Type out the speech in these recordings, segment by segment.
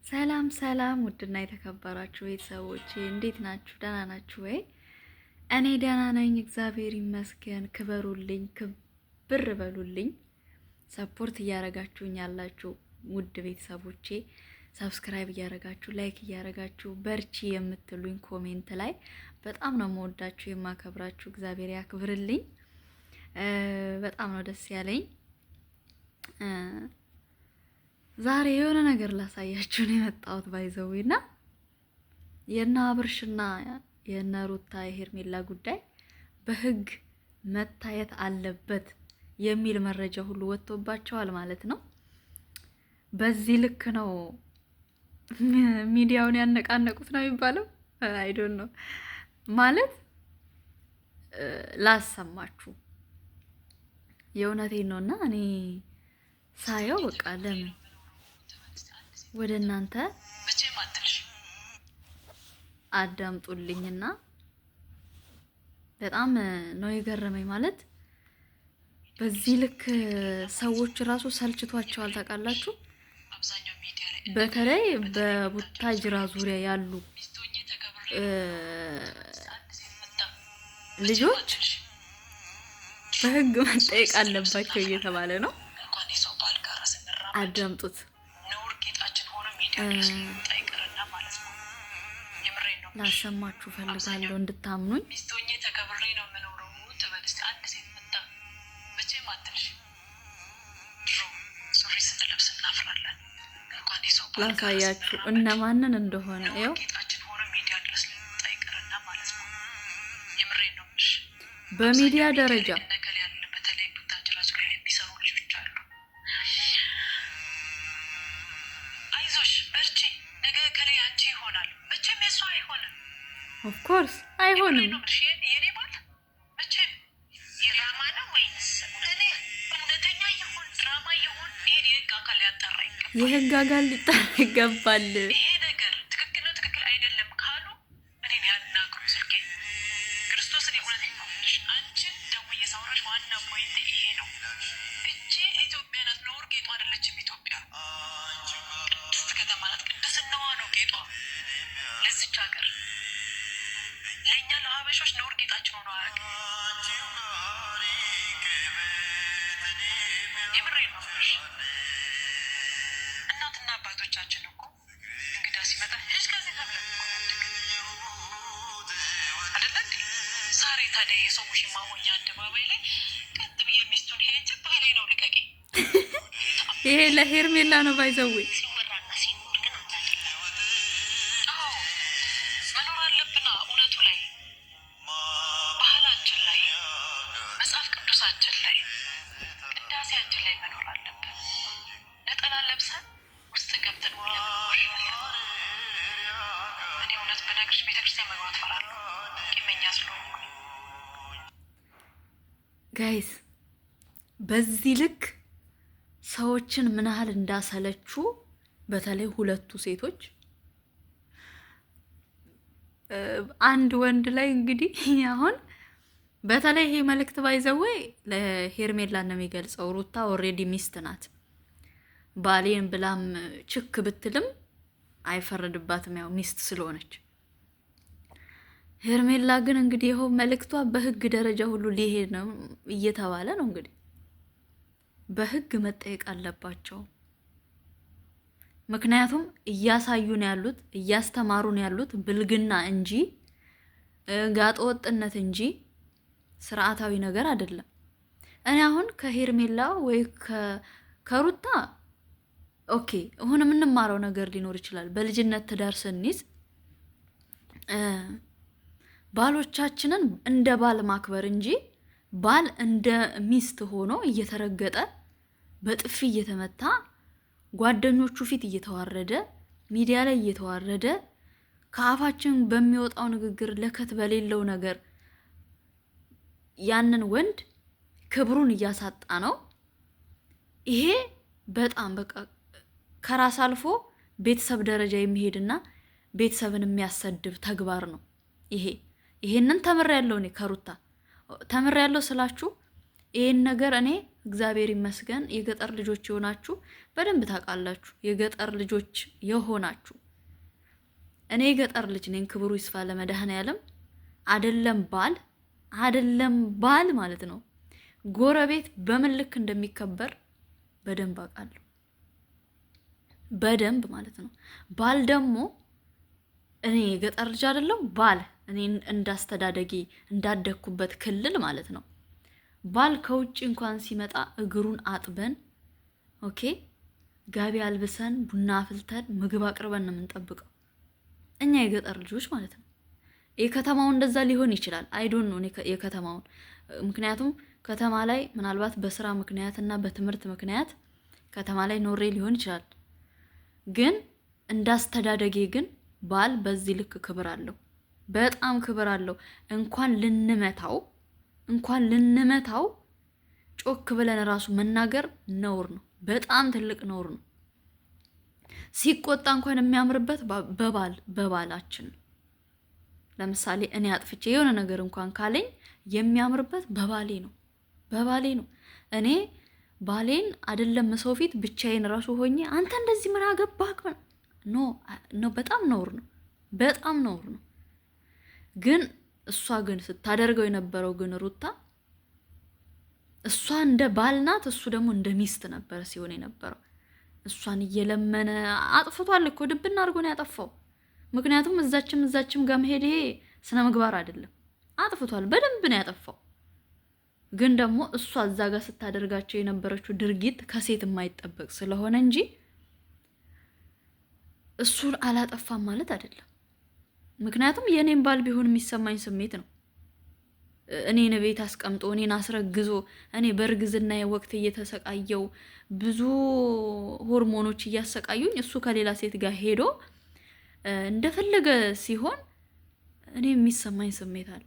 ሰላም ሰላም፣ ውድና የተከበራችሁ ቤተሰቦቼ እንዴት ናችሁ? ደህና ናችሁ ወይ? እኔ ደህና ነኝ፣ እግዚአብሔር ይመስገን። ክበሩልኝ፣ ክብር በሉልኝ። ሰፖርት እያረጋችሁኝ ያላችሁ ውድ ቤተሰቦቼ ሰብስክራይብ እያረጋችሁ ላይክ እያረጋችሁ በርቺ የምትሉኝ ኮሜንት ላይ በጣም ነው የምወዳችሁ የማከብራችሁ። እግዚአብሔር ያክብርልኝ። በጣም ነው ደስ ያለኝ። ዛሬ የሆነ ነገር ላሳያችሁ ነው የመጣሁት። ባይዘውና የና አብርሽና የና ሩታ የሄርሜላ ጉዳይ በህግ መታየት አለበት የሚል መረጃ ሁሉ ወጥቶባቸዋል ማለት ነው። በዚህ ልክ ነው ሚዲያውን ያነቃነቁት ነው የሚባለው። አይ ዶንት ኖ ማለት ላሰማችሁ የእውነቴን ነውና እኔ ሳየው በቃ ለምን ወደ እናንተ አዳምጡልኝና በጣም ነው የገረመኝ። ማለት በዚህ ልክ ሰዎች ራሱ ሰልችቷቸዋል። ታውቃላችሁ፣ በተለይ በቡታጅራ ዙሪያ ያሉ ልጆች በህግ መጠየቅ አለባቸው እየተባለ ነው። አዳምጡት። ላሰማችሁ ፈልጋለሁ እንድታምኑኝ። ላሳያችሁ እነማንን እንደሆነ ያው በሚዲያ ደረጃ ኦፍ ኮርስ አይሆንም። የህግ አካል ሊጣራ ይገባል። ለኛ ለሀበሾች ነውር ጌጣችን ሆኖ አያውቅም። የምሬን ነው። እናትና አባቶቻችን እኮ እንግዳ ሲመጣ ልጅ ከዚህ ተብለን አይደለ እንዴ? ዛሬ ታዲያ የሰው ውሽማ ሆኜ አደባባይ ላይ ቀጥ ብዬ ሚስቱን ሄጅ ባህሌ ነው ልቀቂ። ይሄ ለሄርሜላ ነው ባይዘው ላይ ቅዳሴያችን ላይ መኖር አለብን። ነጠላ ለብሰን ውስጥ ገብተን እኔ እውነት በነግርሽ ቤተክርስቲያን መግባት እፈራለሁ፣ ቂመኛ ስለሆንኩኝ። ጋይስ በዚህ ልክ ሰዎችን ምን ያህል እንዳሰለቹ በተለይ ሁለቱ ሴቶች አንድ ወንድ ላይ እንግዲህ አሁን በተለይ ይሄ መልእክት ባይዘወይ ለሄርሜላ ነው የሚገልጸው። ሩታ ኦሬዲ ሚስት ናት። ባሌን ብላም ችክ ብትልም አይፈረድባትም፣ ያው ሚስት ስለሆነች። ሄርሜላ ግን እንግዲህ ይኸው መልእክቷ በህግ ደረጃ ሁሉ ሊሄድ ነው እየተባለ ነው። እንግዲህ በህግ መጠየቅ አለባቸው። ምክንያቱም እያሳዩን ያሉት እያስተማሩን ያሉት ብልግና እንጂ ጋጠ ወጥነት እንጂ ስርዓታዊ ነገር አይደለም። እኔ አሁን ከሄርሜላ ወይ ከሩታ ኦኬ አሁን የምንማረው ነገር ሊኖር ይችላል። በልጅነት ትዳር ስንይዝ ባሎቻችንን እንደ ባል ማክበር እንጂ ባል እንደ ሚስት ሆኖ እየተረገጠ በጥፊ እየተመታ ጓደኞቹ ፊት እየተዋረደ ሚዲያ ላይ እየተዋረደ ከአፋችን በሚወጣው ንግግር ለከት በሌለው ነገር ያንን ወንድ ክብሩን እያሳጣ ነው። ይሄ በጣም በቃ ከራስ አልፎ ቤተሰብ ደረጃ የሚሄድና ቤተሰብን የሚያሰድብ ተግባር ነው። ይሄንን ተምሬያለሁ። እኔ ከሩታ ተምሬያለሁ ስላችሁ ይሄን ነገር እኔ እግዚአብሔር ይመስገን የገጠር ልጆች የሆናችሁ በደንብ ታውቃላችሁ። የገጠር ልጆች የሆናችሁ እኔ የገጠር ልጅ ነኝ። ክብሩ ይስፋ ለመድኃኔዓለም። አይደለም ባል ማለት ነው ጎረቤት በምን ልክ እንደሚከበር በደንብ አውቃለሁ። በደንብ ማለት ነው። ባል ደግሞ እኔ የገጠር ልጅ አይደለም ባል እኔ እንዳስተዳደጌ እንዳደግኩበት ክልል ማለት ነው ባል ከውጭ እንኳን ሲመጣ እግሩን አጥበን ኦኬ ጋቢ አልብሰን ቡና አፍልተን ምግብ አቅርበን ነው የምንጠብቀው እኛ የገጠር ልጆች ማለት ነው። የከተማው እንደዛ ሊሆን ይችላል። አይ ዶንት ኖ የከተማውን ምክንያቱም ከተማ ላይ ምናልባት በስራ ምክንያት እና በትምህርት ምክንያት ከተማ ላይ ኖሬ ሊሆን ይችላል። ግን እንዳስተዳደጌ ግን ባል በዚህ ልክ ክብር አለው። በጣም ክብር አለው። እንኳን ልንመታው ጮክ ብለን ራሱ መናገር ነውር ነው። በጣም ትልቅ ነውር ነው። ሲቆጣ እንኳን የሚያምርበት በባላችን። ለምሳሌ እኔ አጥፍቼ የሆነ ነገር እንኳን ካለኝ የሚያምርበት በባሌ ነው። እኔ ባሌን አይደለም ሰው ፊት ብቻዬን ራሱ ሆኜ አንተ እንደዚህ ምን አገባህ ኖ በጣም ነውር ነው። ግን እሷ ግን ስታደርገው የነበረው ግን ሩታ እሷ እንደ ባል ናት፣ እሱ ደግሞ እንደ ሚስት ነበር ሲሆን የነበረው። እሷን እየለመነ አጥፍቷል እኮ ድብና አድርጎ ነው ያጠፋው። ምክንያቱም እዛችም ጋር መሄድ ይሄ ስነ ምግባር አይደለም። አጥፍቷል፣ በደንብ ነው ያጠፋው። ግን ደግሞ እሷ እዛ ጋር ስታደርጋቸው የነበረችው ድርጊት ከሴት የማይጠበቅ ስለሆነ እንጂ እሱን አላጠፋም ማለት አይደለም። ምክንያቱም የኔን ባል ቢሆን የሚሰማኝ ስሜት ነው። እኔን ቤት አስቀምጦ እኔን አስረግዞ እኔ በእርግዝና ወቅት እየተሰቃየው ብዙ ሆርሞኖች እያሰቃዩኝ እሱ ከሌላ ሴት ጋር ሄዶ እንደፈለገ ሲሆን እኔ የሚሰማኝ ስሜት አለ።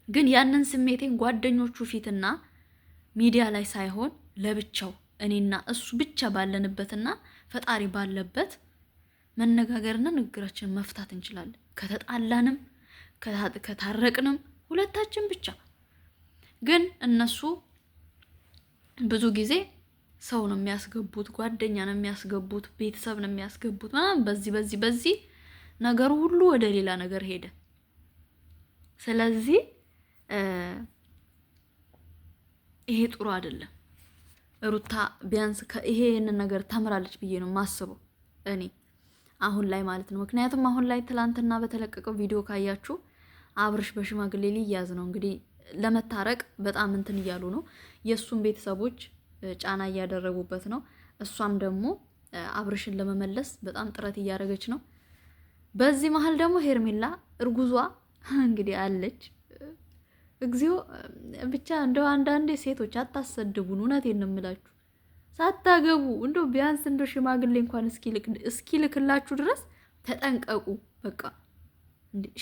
ግን ያንን ስሜቴን ጓደኞቹ ፊትና ሚዲያ ላይ ሳይሆን ለብቻው እኔና እሱ ብቻ ባለንበትና ፈጣሪ ባለበት መነጋገርና ንግግራችንን መፍታት እንችላለን። ከተጣላንም ከታረቅንም ሁለታችን ብቻ። ግን እነሱ ብዙ ጊዜ ሰው ነው የሚያስገቡት፣ ጓደኛ ነው የሚያስገቡት፣ ቤተሰብ ነው የሚያስገቡት ምናምን። በዚህ ነገሩ ሁሉ ወደ ሌላ ነገር ሄደ። ስለዚህ ይሄ ጥሩ አይደለም። ሩታ ቢያንስ ይሄንን ነገር ተምራለች ብዬ ነው የማስበው እኔ አሁን ላይ ማለት ነው። ምክንያቱም አሁን ላይ ትላንትና በተለቀቀው ቪዲዮ ካያችሁ አብርሽ በሽማግሌ ሊያዝ ነው እንግዲህ ለመታረቅ በጣም እንትን እያሉ ነው። የእሱም ቤተሰቦች ጫና እያደረጉበት ነው። እሷም ደግሞ አብርሽን ለመመለስ በጣም ጥረት እያደረገች ነው። በዚህ መሀል ደግሞ ሄርሜላ እርጉዟ እንግዲህ አለች። እግዚኦ ብቻ እንደው አንዳንዴ ሴቶች አታሰድቡን። እውነቴን ነው የምላችሁ። ሳታገቡ እንደው ቢያንስ እንደው ሽማግሌ እንኳን እስኪልክላችሁ ድረስ ተጠንቀቁ። በቃ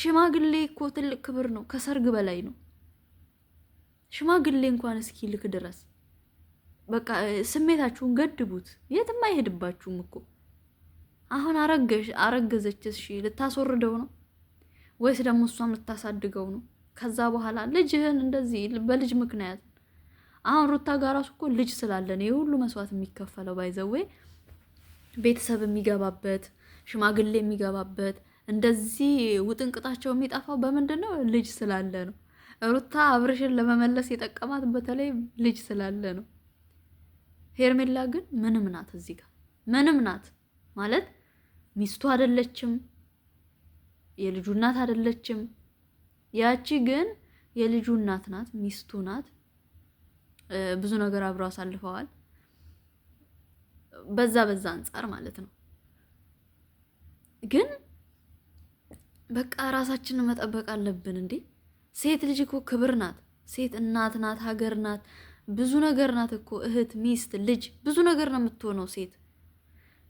ሽማግሌ እኮ ትልቅ ክብር ነው፣ ከሰርግ በላይ ነው። ሽማግሌ እንኳን እስኪልክ ድረስ በቃ ስሜታችሁን ገድቡት። የትም አይሄድባችሁም እኮ። አሁን አረገዘች፣ እሺ ልታስወርደው ነው ወይስ ደግሞ እሷም ልታሳድገው ነው? ከዛ በኋላ ልጅህን እንደዚህ በልጅ ምክንያት አሁን ሩታ ጋር ራሱ እኮ ልጅ ስላለ ነው የሁሉ መስዋዕት የሚከፈለው። ባይዘዌ ቤተሰብ የሚገባበት ሽማግሌ የሚገባበት እንደዚህ ውጥንቅጣቸው የሚጠፋው በምንድን ነው? ልጅ ስላለ ነው። ሩታ አብርሽን ለመመለስ የጠቀማት በተለይ ልጅ ስላለ ነው። ሄርሜላ ግን ምንም ናት፣ እዚህ ጋር ምንም ናት ማለት ሚስቱ አይደለችም፣ የልጁ እናት አይደለችም። ያቺ ግን የልጁ እናት ናት፣ ሚስቱ ናት። ብዙ ነገር አብረው አሳልፈዋል። በዛ አንጻር ማለት ነው። ግን በቃ ራሳችንን መጠበቅ አለብን እንዴ። ሴት ልጅ እኮ ክብር ናት። ሴት እናት ናት፣ ሀገር ናት፣ ብዙ ነገር ናት እኮ። እህት፣ ሚስት፣ ልጅ ብዙ ነገር ነው የምትሆነው ሴት።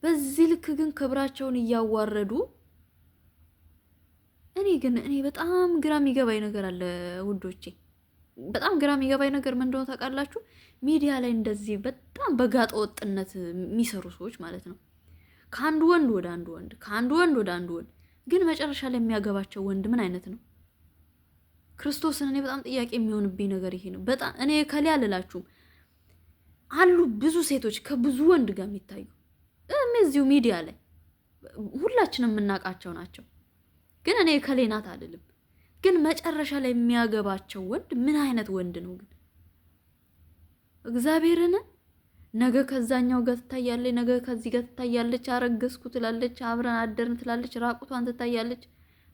በዚህ ልክ ግን ክብራቸውን እያዋረዱ እኔ በጣም ግራ የሚገባኝ ነገር አለ ውዶቼ። በጣም ግራ የሚገባኝ ነገር ምን እንደሆነ ታውቃላችሁ? ሚዲያ ላይ እንደዚህ በጣም በጋጠ ወጥነት የሚሰሩ ሰዎች ማለት ነው። ከአንዱ ወንድ ወደ አንዱ ወንድ፣ ከአንዱ ወንድ ወደ አንዱ ወንድ። ግን መጨረሻ ላይ የሚያገባቸው ወንድ ምን አይነት ነው? ክርስቶስን እኔ በጣም ጥያቄ የሚሆንብኝ ነገር ይሄ ነው። በጣም እኔ ከሊያ አልላችሁም። አሉ ብዙ ሴቶች ከብዙ ወንድ ጋር የሚታዩ እዚሁ ሚዲያ ላይ ሁላችንም የምናውቃቸው ናቸው። ግን እኔ ከሌናት አልልም። ግን መጨረሻ ላይ የሚያገባቸው ወንድ ምን አይነት ወንድ ነው ግን? እግዚአብሔርን ነገ ከዛኛው ጋር ትታያለች፣ ነገ ከዚህ ጋር ትታያለች፣ አረገዝኩ ትላለች፣ አብረን አደርን ትላለች፣ ራቁቷን ትታያለች።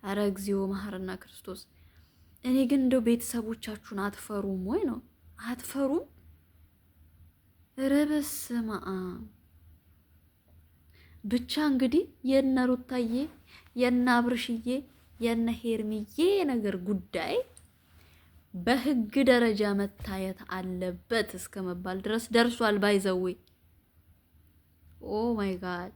አረ እግዚኦ መሐረና ክርስቶስ። እኔ ግን እንደው ቤተሰቦቻችሁን አትፈሩም ወይ ነው? አትፈሩም? ኧረ በስመ አብ። ብቻ እንግዲህ የነ ሩታዬ የነ አብርሽዬ የነ ሄርሚዬ ነገር ጉዳይ በህግ ደረጃ መታየት አለበት እስከ መባል ድረስ ደርሷል። ባይዘዌ ኦ ማይ ጋድ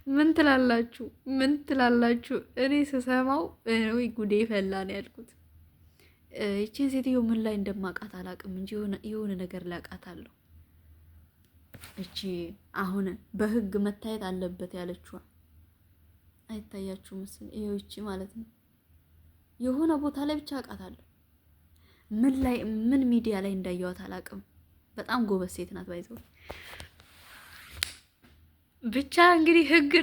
ምን ትላላችሁ? ምን ትላላችሁ? እኔ ስሰማው ወይ ጉዴ ፈላ ነው ያልኩት። ይቺን ሴትዮ ምን ላይ እንደማውቃት አላውቅም እንጂ የሆነ ነገር ላውቃታለሁ። እቺ አሁን በህግ መታየት አለበት ያለችዋ አይታያችሁ ምስል ይሄው እቺ ማለት ነው። የሆነ ቦታ ላይ ብቻ አውቃታለሁ። ምን ሚዲያ ላይ እንዳየዋት አላውቅም። በጣም ጎበዝ ሴት ናት። ባይዘው ብቻ እንግዲህ ህግ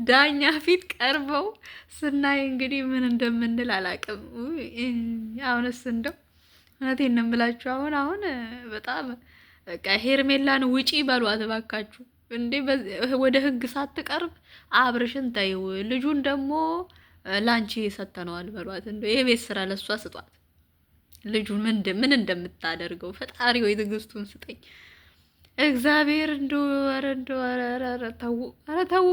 ዳኛ ፊት ቀርበው ስናይ እንግዲህ ምን እንደምንል አላውቅም። አሁንስ እንደው እውነቴን ነው የምላችሁ። አሁን በጣም በቃ ሄርሜላን ውጪ በሏት እባካችሁ። እንዴ ወደ ህግ ሳትቀርብ አብርሽን ተይው፣ ልጁን ደግሞ ላንቺ ሰተነዋል በሏት። እንዴ የቤት ስራ ለሷ ስጧት። ልጁን ምን እንደምታደርገው ፈጣሪ ወይ ትዕግስቱን ስጠኝ እግዚአብሔር። ኧረ ተው፣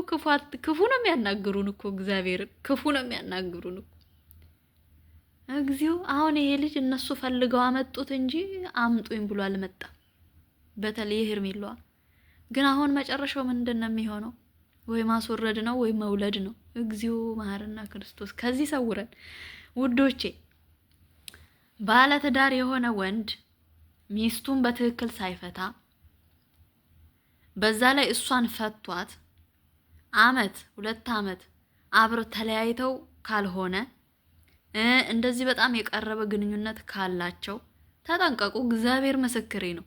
ክፉ ነው የሚያናግሩን እኮ እግዚአብሔር፣ ክፉ ነው የሚያናግሩን እኮ እግዚኦ። አሁን ይሄ ልጅ እነሱ ፈልገው አመጡት እንጂ አምጡኝ ብሎ አልመጣም። በተለይ ሄርሜላዋ ግን አሁን መጨረሻው ምንድን ነው የሚሆነው? ወይ ማስወረድ ነው ወይ መውለድ ነው። እግዚኦ መሐረና ክርስቶስ ከዚህ ሰውረን ውዶቼ። ባለትዳር የሆነ ወንድ ሚስቱን በትክክል ሳይፈታ በዛ ላይ እሷን ፈቷት 2 አመት አብረው ተለያይተው ካልሆነ እንደዚህ በጣም የቀረበ ግንኙነት ካላቸው ተጠንቀቁ። እግዚአብሔር ምስክሬ ነው።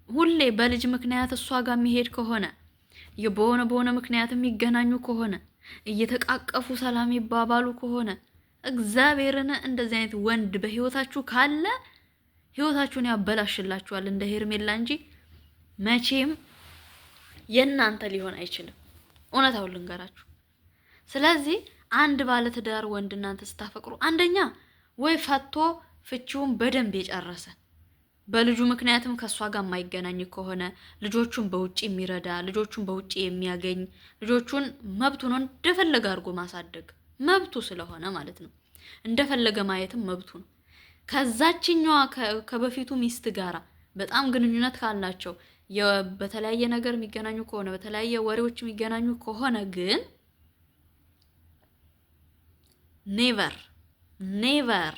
ሁሌ በልጅ ምክንያት እሷ ጋር የሚሄድ ከሆነ በሆነ ምክንያት የሚገናኙ ከሆነ እየተቃቀፉ ሰላም ይባባሉ ከሆነ እግዚአብሔርን እንደዚህ አይነት ወንድ በህይወታችሁ ካለ ህይወታችሁን ያበላሽላችኋል እንደ ሄርሜላ እንጂ መቼም የእናንተ ሊሆን አይችልም። እውነታውን ልንገራችሁ። ስለዚህ አንድ ባለትዳር ወንድ እናንተ ስታፈቅሩ አንደኛ ወይ ፈቶ ፍቺውን በደንብ የጨረሰ በልጁ ምክንያትም ከሷ ጋር የማይገናኝ ከሆነ ልጆቹን በውጪ የሚረዳ ልጆቹን በውጪ የሚያገኝ ልጆቹን መብቱ ነው እንደፈለገ አድርጎ ማሳደግ መብቱ ስለሆነ ማለት ነው። እንደፈለገ ማየትም መብቱ ነው። ከዛችኛዋ ከበፊቱ ሚስት ጋራ በጣም ግንኙነት ካላቸው በተለያየ ነገር የሚገናኙ ከሆነ በተለያየ ወሬዎች የሚገናኙ ከሆነ ግን ኔቨር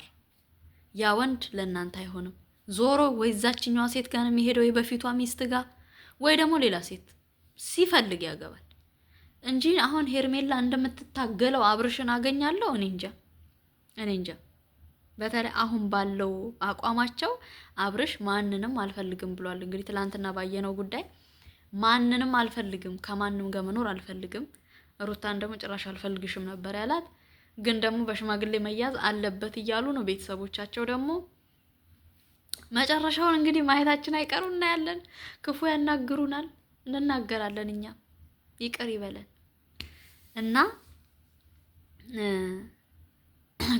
ያ ወንድ ለእናንተ አይሆንም። ዞሮ ወይ ዛችኛዋ ሴት ጋር ነው የሚሄደው የበፊቷ ሚስት ጋር ወይ ደግሞ ሌላ ሴት ሲፈልግ ያገባል እንጂ አሁን ሄርሜላ እንደምትታገለው አብርሽን አገኛለሁ እኔ እንጃ። በተለይ አሁን ባለው አቋማቸው አብርሽ ማንንም አልፈልግም ብሏል። እንግዲህ ትላንትና ባየነው ጉዳይ ማንንም አልፈልግም፣ ከማንም ጋር መኖር አልፈልግም። ሩታን ደግሞ ጭራሽ አልፈልግሽም ነበር ያላት። ግን ደግሞ በሽማግሌ መያዝ አለበት እያሉ ነው ቤተሰቦቻቸው። ደግሞ መጨረሻውን እንግዲህ ማየታችን አይቀሩ እናያለን። ክፉ ያናግሩናል፣ እንናገራለን። እኛ ይቅር ይበለን እና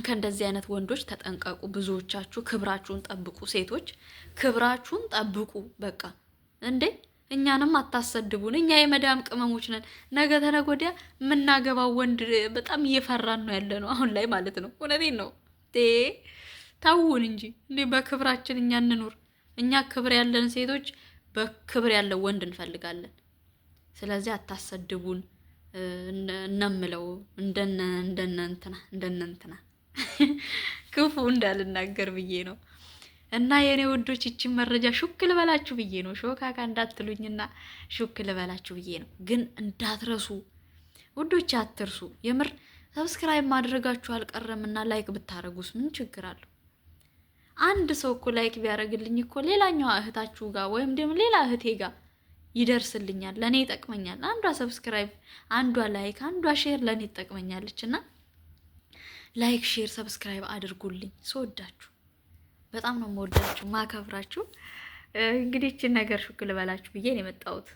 ከእንደዚህ አይነት ወንዶች ተጠንቀቁ። ብዙዎቻችሁ ክብራችሁን ጠብቁ። ሴቶች ክብራችሁን ጠብቁ። በቃ እንዴ እኛንም አታሰድቡን። እኛ የመዳም ቅመሞች ነን። ነገ ተነገ ወዲያ የምናገባው ወንድ በጣም እየፈራን ነው ያለ ነው አሁን ላይ ማለት ነው። እውነቴን ነው። ተውን እንጂ እንዴ በክብራችን እኛ እንኑር። እኛ ክብር ያለን ሴቶች በክብር ያለው ወንድ እንፈልጋለን። ስለዚህ አታሰድቡን እነምለው እንደነንትና ክፉ እንዳልናገር ብዬ ነው። እና የኔ ወዶች ይችን መረጃ ሹክ ልበላችሁ ብዬ ነው። ሾካካ እንዳትሉኝና ሹክ ልበላችሁ ብዬ ነው። ግን እንዳትረሱ ውዶች፣ አትርሱ። የምር ሰብስክራይብ ማድረጋችሁ አልቀረምና ላይክ ብታረጉስ ምን ችግር አለው? አንድ ሰው እኮ ላይክ ቢያደርግልኝ እኮ ሌላኛዋ እህታችሁ ጋር ወይም ደግሞ ሌላ እህቴ ጋር ይደርስልኛል፣ ለእኔ ይጠቅመኛል። አንዷ ሰብስክራይብ፣ አንዷ ላይክ፣ አንዷ ሼር ለእኔ ትጠቅመኛለች። እና ላይክ፣ ሼር፣ ሰብስክራይብ አድርጉልኝ። ስወዳችሁ በጣም ነው የምወዳችሁ ማከብራችሁ። እንግዲህ ይህችን ነገር ሹክ ልበላችሁ ብዬ ነው የመጣሁት።